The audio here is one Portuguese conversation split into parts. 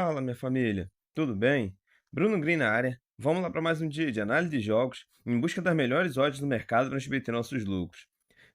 Fala, minha família, tudo bem? Bruno Green na área. Vamos lá para mais um dia de análise de jogos em busca das melhores odds do mercado para transmitir nossos lucros.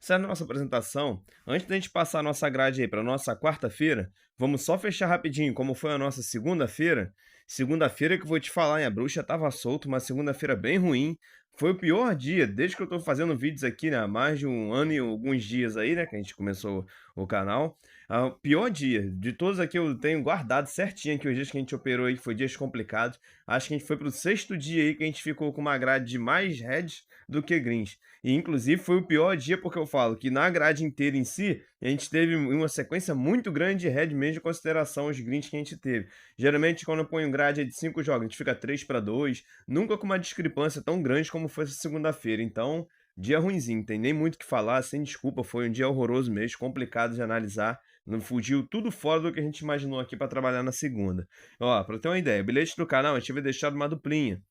Essa é a nossa apresentação. Antes da gente passar a nossa grade aí para nossa quarta-feira, vamos só fechar rapidinho como foi a nossa segunda-feira. Segunda-feira que eu vou te falar, hein, a bruxa estava solta, uma segunda-feira bem ruim. Foi o pior dia desde que eu estou fazendo vídeos aqui, né? Há mais de um ano e alguns dias aí, né? Que a gente começou o canal. O pior dia de todos aqui eu tenho guardado certinho aqui os dias que a gente operou aí, que foi dias complicados. Acho que a gente foi pro sexto dia aí que a gente ficou com uma grade de mais heads do que greens. E inclusive foi o pior dia porque eu falo que na grade inteira em si, a gente teve uma sequência muito grande de head mesmo em consideração os greens que a gente teve. Geralmente quando eu ponho grade aí de 5 jogos, a gente fica 3-2, nunca com uma discrepância tão grande como foi essa segunda-feira. Então, dia ruinzinho, tem nem muito o que falar, sem desculpa, foi um dia horroroso mesmo, complicado de analisar. Não fugiu tudo fora do que a gente imaginou aqui para trabalhar na segunda. Ó, para ter uma ideia, bilhete do canal a gente vai deixar uma duplinha,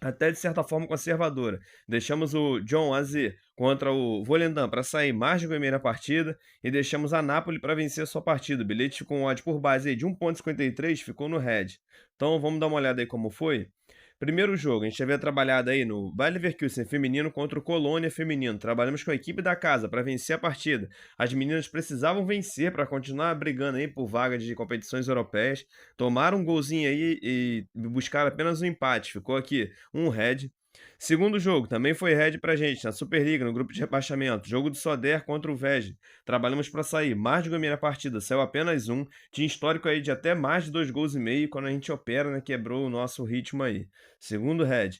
até de certa forma conservadora. Deixamos o John AZ contra o Volendam para sair mais de gol na partida e deixamos a Napoli para vencer a sua partida. O bilhete com odd por base aí de 1,53 ficou no red. Então vamos dar uma olhada aí como foi. Primeiro jogo, a gente havia trabalhado aí no Bayer Leverkusen feminino contra o Colônia feminino. Trabalhamos com a equipe da casa para vencer a partida. As meninas precisavam vencer para continuar brigando aí por vaga de competições europeias. Tomaram um golzinho aí e buscaram apenas um empate. Ficou aqui um red. Segundo jogo, também foi red pra gente, na Superliga, no grupo de rebaixamento. Jogo do Soder contra o Vege. Trabalhamos para sair. Mais de gol na partida, saiu apenas um. Tinha histórico aí de até mais de 2,5 gols quando a gente opera, né? Quebrou o nosso ritmo aí. Segundo red.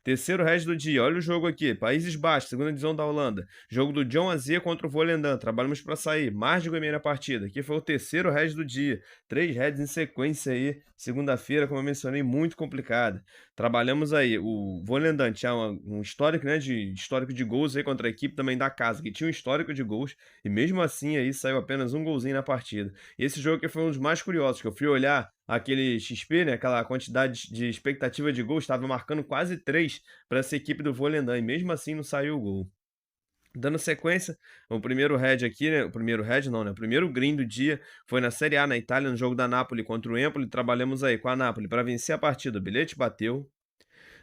Terceiro red do dia, olha o jogo aqui. Países Baixos, segunda divisão da Holanda. Jogo do John Azia contra o Volendam. Trabalhamos para sair. Mais de gol na partida. Aqui foi o terceiro red do dia. 3 reds em sequência aí. Segunda-feira, como eu mencionei, muito complicada. Trabalhamos aí. O Volendam tinha um histórico, né? De histórico de gols aí contra a equipe também da casa, que tinha um histórico de gols. E mesmo assim aí saiu apenas um golzinho na partida. E esse jogo aqui foi um dos mais curiosos, que eu fui olhar aquele XP, né, aquela quantidade de expectativa de gols, estava marcando quase 3 para essa equipe do Volendam, e mesmo assim não saiu o gol. Dando sequência, o primeiro red aqui, né? O primeiro red não, né? O primeiro green do dia foi na Série A, na Itália, no jogo da Napoli contra o Empoli. Trabalhamos aí com a Napoli para vencer a partida. O bilhete bateu.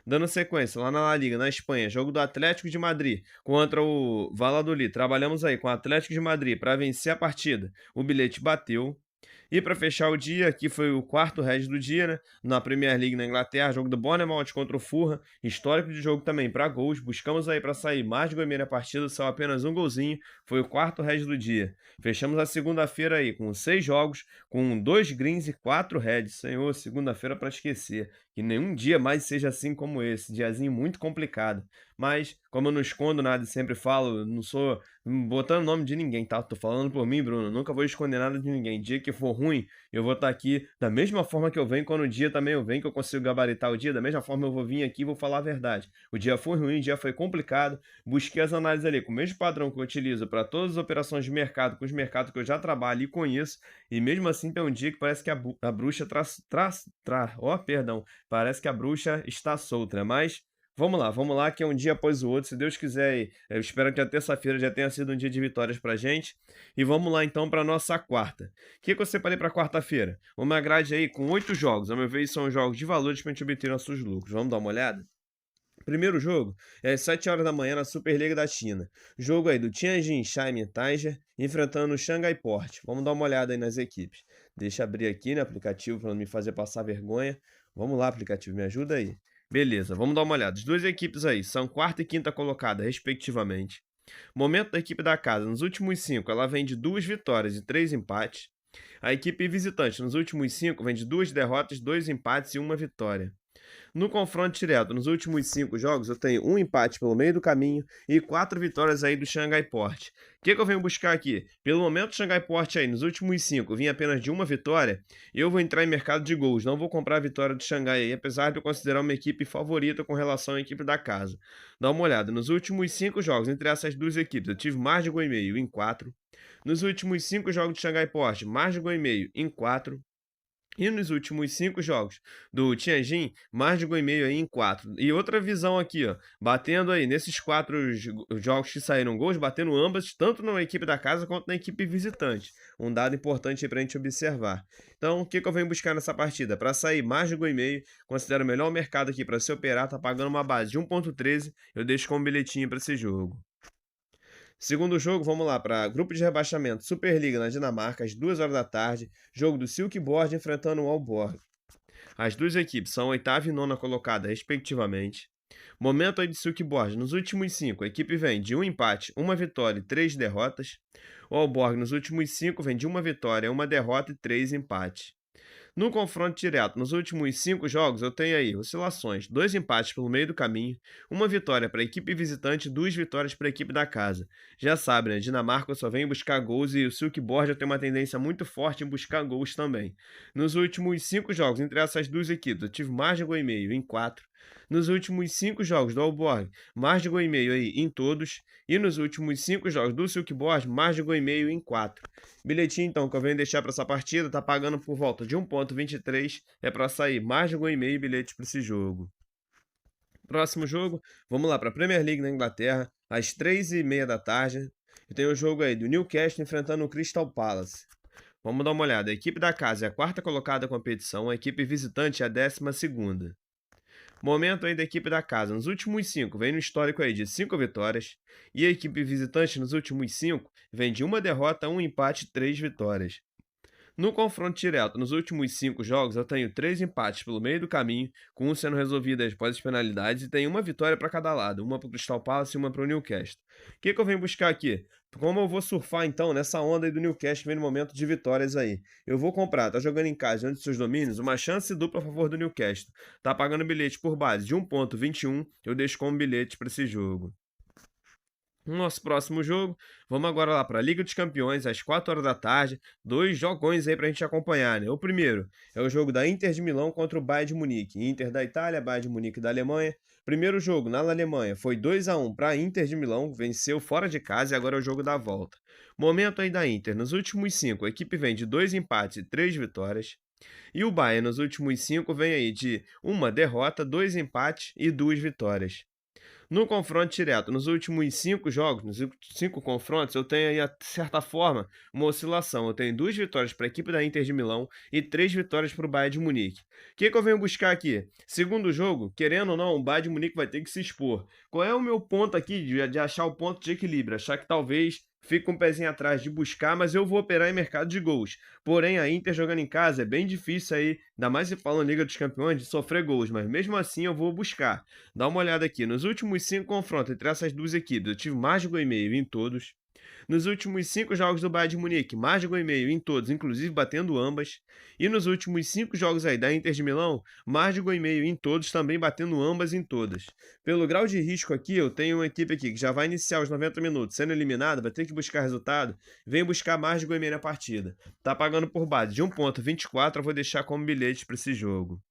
Dando sequência, lá na La Liga, na Espanha, jogo do Atlético de Madrid contra o Valladolid. Trabalhamos aí com o Atlético de Madrid para vencer a partida. O bilhete bateu. E para fechar o dia, aqui foi o quarto red do dia, né? Na Premier League na Inglaterra, jogo do Bournemouth contra o Fulham, histórico de jogo também para gols. Buscamos aí para sair mais de gol na partida, saiu apenas um golzinho, foi o quarto red do dia. Fechamos a segunda-feira aí com 6 jogos, com 2 greens e 4 reds. Senhor, segunda-feira para esquecer. Que nenhum dia mais seja assim como esse, diazinho muito complicado. Mas, como eu não escondo nada e sempre falo, eu não sou botando o nome de ninguém, tá? Tô falando por mim, Bruno. Nunca vou esconder nada de ninguém. Dia que for ruim, eu vou estar aqui da mesma forma que eu venho. Quando o dia também eu venho, que eu consigo gabaritar o dia, da mesma forma eu vou vir aqui e vou falar a verdade. O dia foi ruim, o dia foi complicado. Busquei as análises ali com o mesmo padrão que eu utilizo para todas as operações de mercado, com os mercados que eu já trabalho e conheço. E mesmo assim tem um dia que parece que a bruxa parece que a bruxa está solta, né? Mas vamos lá, que é um dia após o outro, se Deus quiser. Eu espero que a terça-feira já tenha sido um dia de vitórias pra gente. E vamos lá então para nossa quarta. O que eu separei para quarta-feira? Uma grade aí com 8 jogos. Ao meu ver, são jogos de valores para a gente obter nossos lucros. Vamos dar uma olhada? Primeiro jogo é às 7 horas da manhã na Superliga da China. Jogo aí do Tianjin Shanghai Tiger enfrentando o Shanghai Port. Vamos dar uma olhada aí nas equipes. Deixa eu abrir aqui no aplicativo para não me fazer passar vergonha. Vamos lá, aplicativo, me ajuda aí. Beleza, vamos dar uma olhada. As duas equipes aí são quarta e quinta colocada, respectivamente. Momento da equipe da casa. Nos últimos 5, ela vem de 2 vitórias e 3 empates. A equipe visitante, nos últimos 5, vem de 2 derrotas, 2 empates e 1 vitória. No confronto direto, nos últimos 5 jogos, eu tenho um empate pelo meio do caminho e 4 vitórias aí do Shanghai Port. O que eu venho buscar aqui? Pelo momento, o Shanghai Port aí, nos últimos 5, vinha apenas de uma vitória. Eu vou entrar em mercado de gols, não vou comprar a vitória do Xangai aí, apesar de eu considerar uma equipe favorita com relação à equipe da casa. Dá uma olhada, nos últimos 5 jogos, entre essas duas equipes, eu tive mais de gol e meio em 4. Nos últimos 5 jogos de Shanghai Port, mais de gol e meio em 4. E nos últimos 5 jogos do Tianjin, mais de 1,5 aí em 4. E outra visão aqui, ó, batendo aí nesses 4 jogos que saíram gols, batendo ambas, tanto na equipe da casa quanto na equipe visitante. Um dado importante aí pra gente observar. Então, o que que eu venho buscar nessa partida? Para sair mais de 1,5, considero o melhor mercado aqui para se operar, tá pagando uma base de 1,13, eu deixo como bilhetinho para esse jogo. Segundo jogo, vamos lá, para grupo de rebaixamento, Superliga na Dinamarca, às 2 horas da tarde, jogo do Silkeborg enfrentando o Aalborg. As duas equipes são oitava e nona colocada, respectivamente. Momento aí de Silkeborg, nos últimos 5, a equipe vem de um empate, uma vitória e 3 derrotas. O Aalborg, nos últimos 5, vem de uma vitória, uma derrota e 3 empates. No confronto direto, nos últimos 5 jogos, eu tenho aí oscilações, 2 empates pelo meio do caminho, uma vitória para a equipe visitante e 2 vitórias para a equipe da casa. Já sabe, né? Dinamarca só vem buscar gols e o Silkeborg já tem uma tendência muito forte em buscar gols também. Nos últimos 5 jogos entre essas duas equipes, eu tive mais de gol e meio em 4. Nos últimos 5 jogos do Aalborg, mais de gol e meio aí em todos. E nos últimos 5 jogos do Silkeborg, mais de gol e meio em 4. Bilhetinho, então, que eu venho deixar para essa partida, tá pagando por volta de 1,23. É para sair mais de gol e meio bilhete para esse jogo. Próximo jogo, vamos lá para a Premier League na Inglaterra, às 3h30 da tarde. E tem o jogo aí do Newcastle enfrentando o Crystal Palace. Vamos dar uma olhada. A equipe da casa é a quarta colocada da competição, a equipe visitante é a 12ª. Momento aí da equipe da casa. Nos últimos 5, vem no histórico aí de 5 vitórias. E a equipe visitante nos últimos 5 vem de uma derrota, um empate e 3 vitórias. No confronto direto, nos últimos 5 jogos, eu tenho 3 empates pelo meio do caminho, com um sendo resolvido após as penalidades, e tenho uma vitória para cada lado, uma para o Crystal Palace e uma para o Newcastle. O que eu venho buscar aqui? Como eu vou surfar então nessa onda aí do Newcastle que vem no momento de vitórias aí? Eu vou comprar, tá jogando em casa diante dos seus domínios, uma chance dupla a favor do Newcastle. Tá pagando bilhete por base de 1,21, eu deixo como bilhete para esse jogo. No nosso próximo jogo, vamos agora lá para a Liga dos Campeões, às 4 horas da tarde. 2 jogões aí para a gente acompanhar, né? O primeiro é o jogo da Inter de Milão contra o Bayern de Munique. Inter da Itália, Bayern de Munique da Alemanha. Primeiro jogo na Alemanha foi 2-1 para a Inter de Milão, venceu fora de casa e agora é o jogo da volta. Momento aí da Inter, nos últimos 5, a equipe vem de 2 empates e 3 vitórias. E o Bayern nos últimos 5 vem aí de uma derrota, 2 empates e 2 vitórias. No confronto direto, nos últimos 5 jogos, nos 5 confrontos, eu tenho aí, de certa forma, uma oscilação. Eu tenho 2 vitórias para a equipe da Inter de Milão e 3 vitórias para o Bayern de Munique. O que eu venho buscar aqui? Segundo jogo, querendo ou não, o Bayern de Munique vai ter que se expor. Qual é o meu ponto aqui de achar o ponto de equilíbrio? Achar que talvez fique um pezinho atrás de buscar, mas eu vou operar em mercado de gols. Porém, a Inter jogando em casa é bem difícil aí, ainda mais se falando Liga dos Campeões, de sofrer gols, mas mesmo assim eu vou buscar. Dá uma olhada aqui, nos últimos 5 confrontos entre essas duas equipes, eu tive mais de gol e meio em todos. Nos últimos 5 jogos do Bayern de Munique, mais de gol e meio em todos, inclusive batendo ambas. E nos últimos 5 jogos aí da Inter de Milão, mais de gol e meio em todos, também batendo ambas em todas. Pelo grau de risco aqui, eu tenho uma equipe aqui que já vai iniciar os 90 minutos sendo eliminada, vai ter que buscar resultado, vem buscar mais de gol e meio na partida. Tá pagando por base de 1,24, eu vou deixar como bilhete para esse jogo.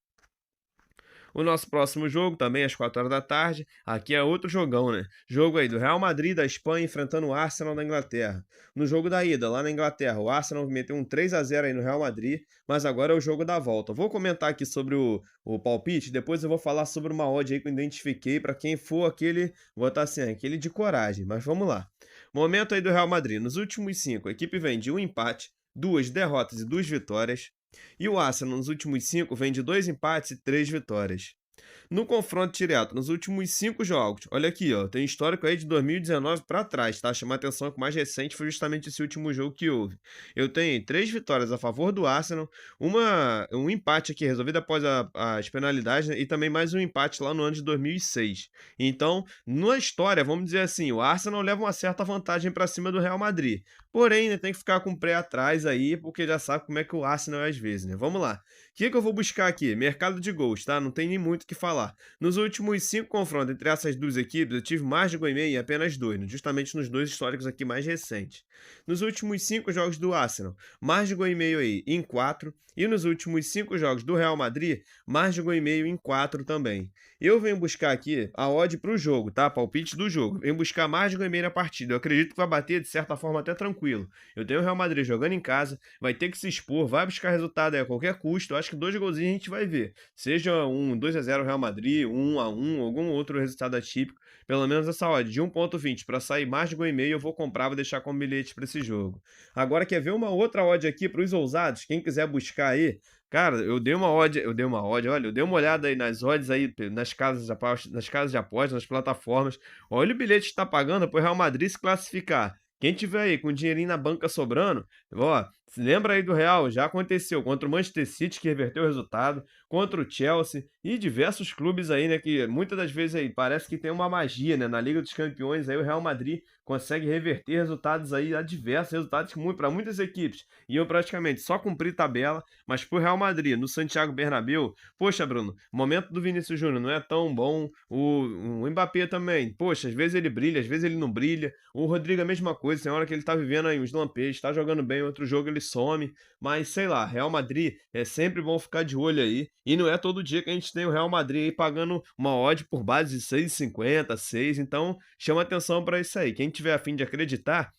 O nosso próximo jogo, também às 4 horas da tarde, aqui é outro jogão, né? Jogo aí do Real Madrid da Espanha enfrentando o Arsenal da Inglaterra. No jogo da ida, lá na Inglaterra, o Arsenal meteu um 3-0 aí no Real Madrid, mas agora é o jogo da volta. Vou comentar aqui sobre o palpite, depois eu vou falar sobre uma odd aí que eu identifiquei para quem for aquele, vou botar assim, aquele de coragem, mas vamos lá. Momento aí do Real Madrid, nos últimos 5, a equipe vem de um empate, 2 derrotas e 2 vitórias. E o Arsenal nos últimos 5 vem de 2 empates e 3 vitórias. No confronto direto, nos últimos 5 jogos, olha aqui, ó, tem histórico aí de 2019 para trás, tá? Chamar a atenção que o mais recente foi justamente esse último jogo que houve. Eu tenho 3 vitórias a favor do Arsenal, um empate aqui resolvido após as penalidades, né? E também mais um empate lá no ano de 2006. Então, na história, vamos dizer assim, o Arsenal leva uma certa vantagem para cima do Real Madrid. Porém, né, tem que ficar com o pé atrás aí, porque já sabe como é que o Arsenal é às vezes, né? Vamos lá. O que eu vou buscar aqui? Mercado de gols, tá? Não tem nem muito o que falar. Nos últimos 5 confrontos entre essas duas equipes, eu tive mais de gol e meio em apenas 2, né? Justamente nos 2 históricos aqui mais recentes. Nos últimos 5 jogos do Arsenal, mais de gol e meio aí em 4. E nos últimos 5 jogos do Real Madrid, mais de gol e meio em 4 também. Eu venho buscar aqui a odd para o jogo, tá? Palpite do jogo. Venho buscar mais de 1,5 na partida. Eu acredito que vai bater de certa forma até tranquilo. Eu tenho o Real Madrid jogando em casa, vai ter que se expor, vai buscar resultado aí a qualquer custo. Eu acho que 2 golzinhos a gente vai ver. Seja um 2-0 Real Madrid, 1-1, algum outro resultado atípico. Pelo menos essa odd de 1,20 para sair mais de 1,5 eu vou comprar, vou deixar como bilhete para esse jogo. Agora quer ver uma outra odd aqui para os ousados? Quem quiser buscar aí, cara, olha, eu dei uma olhada aí nas odds aí, nas casas de apostas, nas plataformas. Olha o bilhete que tá pagando pro Real Madrid se classificar. Quem tiver aí com dinheirinho na banca sobrando, ó, se lembra aí do Real, já aconteceu contra o Manchester City que reverteu o resultado, contra o Chelsea e diversos clubes aí, né, que muitas das vezes aí parece que tem uma magia, né, na Liga dos Campeões aí o Real Madrid consegue reverter resultados aí adversos, resultados para muitas equipes iam praticamente só cumprir tabela, mas pro Real Madrid, no Santiago Bernabéu, poxa, Bruno, o momento do Vinícius Júnior não é tão bom, o Mbappé também, poxa, às vezes ele brilha, às vezes ele não brilha, o Rodrigo é a mesma coisa, tem hora que ele tá vivendo aí uns lampejos, tá jogando bem, outro jogo ele some, mas sei lá, Real Madrid é sempre bom ficar de olho aí, e não é todo dia que a gente tem o Real Madrid aí pagando uma odd por base de 6,50, 6, então chama atenção para isso aí, quem tiver a fim de acreditar,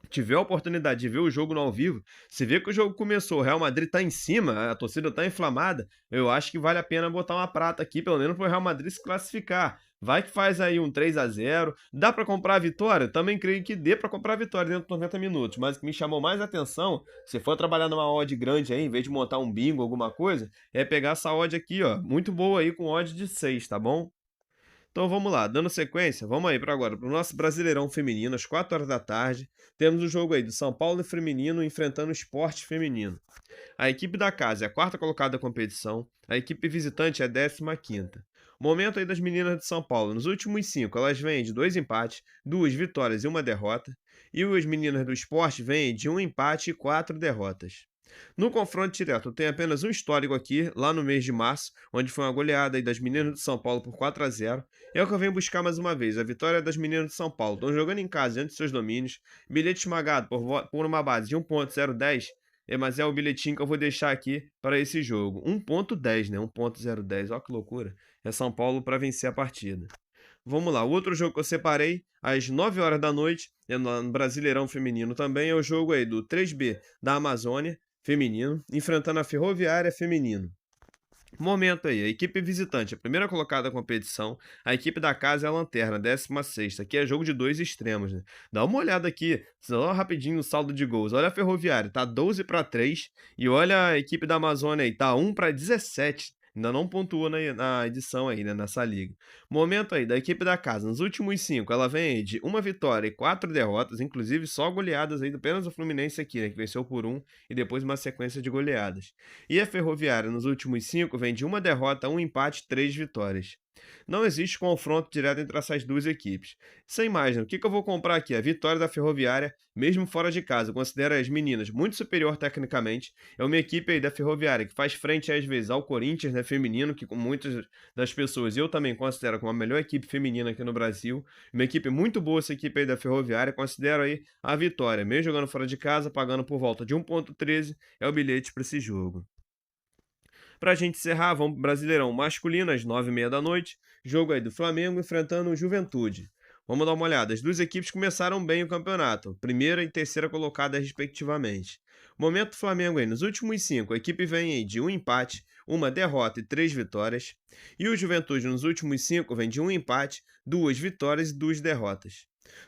tiver a oportunidade de ver o jogo no ao vivo, se vê que o jogo começou, o Real Madrid tá em cima, a torcida tá inflamada, eu acho que vale a pena botar uma prata aqui, pelo menos pro Real Madrid se classificar. Vai que faz aí um 3-0. Dá para comprar a vitória? Também creio que dê para comprar a vitória dentro de 90 minutos, mas o que me chamou mais atenção, se for trabalhar numa odd grande aí, em vez de montar um bingo, alguma coisa, é pegar essa odd aqui, ó, muito boa aí com odd de 6, tá bom? Então vamos lá, dando sequência, vamos aí para agora, para o nosso Brasileirão Feminino, às 4 horas da tarde. Temos o jogo aí do São Paulo Feminino enfrentando o Sport Feminino. A equipe da casa é a quarta colocada da competição, a equipe visitante é a 15ª. Momento aí das meninas de São Paulo, nos últimos 5 elas vêm de 2 empates, 2 vitórias e 1 derrota, e as meninas do Sport vêm de 1 empate e 4 derrotas. No confronto direto, tem apenas um histórico aqui, lá no mês de março, onde foi uma goleada aí das meninas de São Paulo por 4-0. É o que eu venho buscar mais uma vez, a vitória das meninas de São Paulo. Estão jogando em casa diante de seus domínios, bilhete esmagado por uma base de 1,010, mas é o bilhetinho que eu vou deixar aqui para esse jogo. 1,10, né? 1,010, olha que loucura. É São Paulo para vencer a partida. Vamos lá, o outro jogo que eu separei, às 9 horas da noite, no Brasileirão Feminino também, é o jogo aí do 3B da Amazônia, feminino, enfrentando a Ferroviária feminino. Momento aí, a equipe visitante, a primeira colocada da competição, a equipe da casa é a lanterna, 16ª, aqui é jogo de 2 extremos, né? Dá uma olhada aqui, só rapidinho no saldo de gols, olha a Ferroviária, tá 12-3, e olha a equipe da Amazônia aí, tá 1-17, ainda não pontuou na edição aí, né, nessa liga. Momento aí da equipe da casa, nos últimos 5, ela vem aí de 1 vitória e 4 derrotas, inclusive só goleadas aí, apenas o Fluminense aqui, né, que venceu por 1 e depois uma sequência de goleadas. E a Ferroviária, nos últimos 5, vem de 1 derrota, 1 empate e 3 vitórias. Não existe confronto direto entre essas duas equipes. Sem mais, né? O que eu vou comprar aqui? A vitória da Ferroviária, mesmo fora de casa. Eu considero as meninas muito superior tecnicamente. É uma equipe aí da Ferroviária que faz frente, às vezes, ao Corinthians, né, feminino, que com muitas das pessoas eu também considero como a melhor equipe feminina aqui no Brasil. Uma equipe muito boa essa equipe aí da Ferroviária. Considero aí a vitória, mesmo jogando fora de casa, pagando por volta de 1,13, é o bilhete para esse jogo. Pra gente encerrar, vamos pro Brasileirão masculino, às 9h30 da noite. Jogo aí do Flamengo enfrentando o Juventude. Vamos dar uma olhada. As duas equipes começaram bem o campeonato, primeira e terceira colocada respectivamente. Momento do Flamengo aí, nos últimos 5, a equipe vem aí de 1 empate, 1 derrota e 3 vitórias. E o Juventude nos últimos 5 vem de 1 empate, 2 vitórias e 2 derrotas.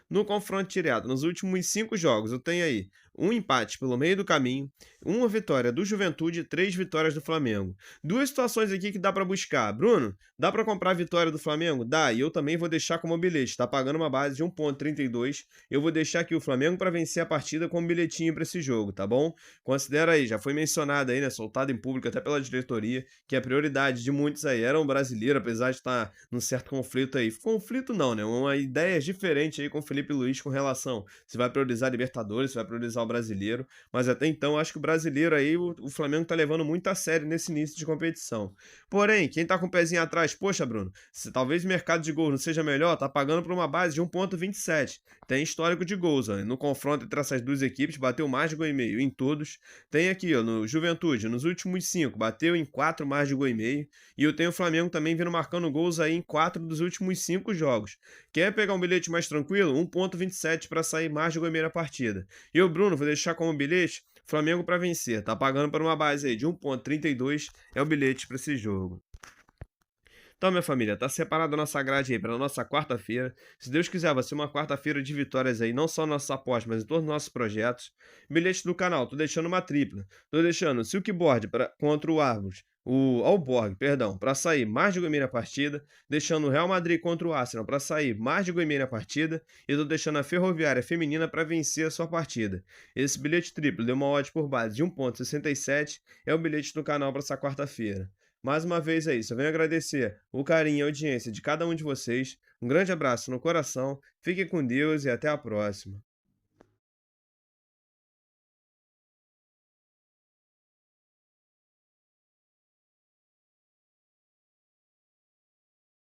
No confronto direto, nos últimos 5 jogos, eu tenho aí 1 empate pelo meio do caminho, 1 vitória do Juventude e 3 vitórias do Flamengo. Duas situações aqui que dá para buscar. Bruno, dá para comprar a vitória do Flamengo? Dá, e eu também vou deixar como bilhete. Tá pagando uma base de 1,32. Eu vou deixar aqui o Flamengo para vencer a partida como bilhetinho para esse jogo, tá bom? Considera aí, já foi mencionado aí, né, soltado em público até pela diretoria, que a prioridade de muitos aí era um brasileiro, apesar de estar num certo conflito aí. Conflito não, né? Uma ideia diferente aí com o Felipe Luiz com relação se vai priorizar a Libertadores, se vai priorizar o Brasileiro, mas até então acho que o Brasileiro aí, o Flamengo tá levando muito a sério nesse início de competição. Porém, quem tá com o pezinho atrás, poxa, Bruno, se talvez o mercado de gols não seja melhor, tá pagando por uma base de 1,27. Tem histórico de gols, ó. No confronto entre essas duas equipes, bateu mais de gol e meio em todos. Tem aqui, ó, no Juventude, nos últimos 5, bateu em 4 mais de gol e meio. E eu tenho o Flamengo também vindo marcando gols aí em 4 dos últimos 5 jogos. Quer pegar um bilhete mais tranquilo? 1,27 para sair mais de gol e meio na partida. E o Bruno, vou deixar como bilhete Flamengo para vencer. Tá pagando por uma base aí de 1,32, é o bilhete para esse jogo. Então, minha família, tá separada a nossa grade aí para nossa quarta-feira. Se Deus quiser, vai ser uma quarta-feira de vitórias aí, não só nossos apostas, mas em todos os nossos projetos. Bilhete do canal, tô deixando uma tripla. Tô deixando o Silkboard contra o Argos, o Alborg, perdão, para sair mais de gol e meio na partida, deixando o Real Madrid contra o Arsenal para sair mais de gol e meio na partida, e tô deixando a Ferroviária Feminina para vencer a sua partida. Esse bilhete triplo deu uma odd por base de 1,67, é o bilhete do canal para essa quarta-feira. Mais uma vez é isso, eu venho agradecer o carinho e a audiência de cada um de vocês. Um grande abraço no coração, fiquem com Deus e até a próxima.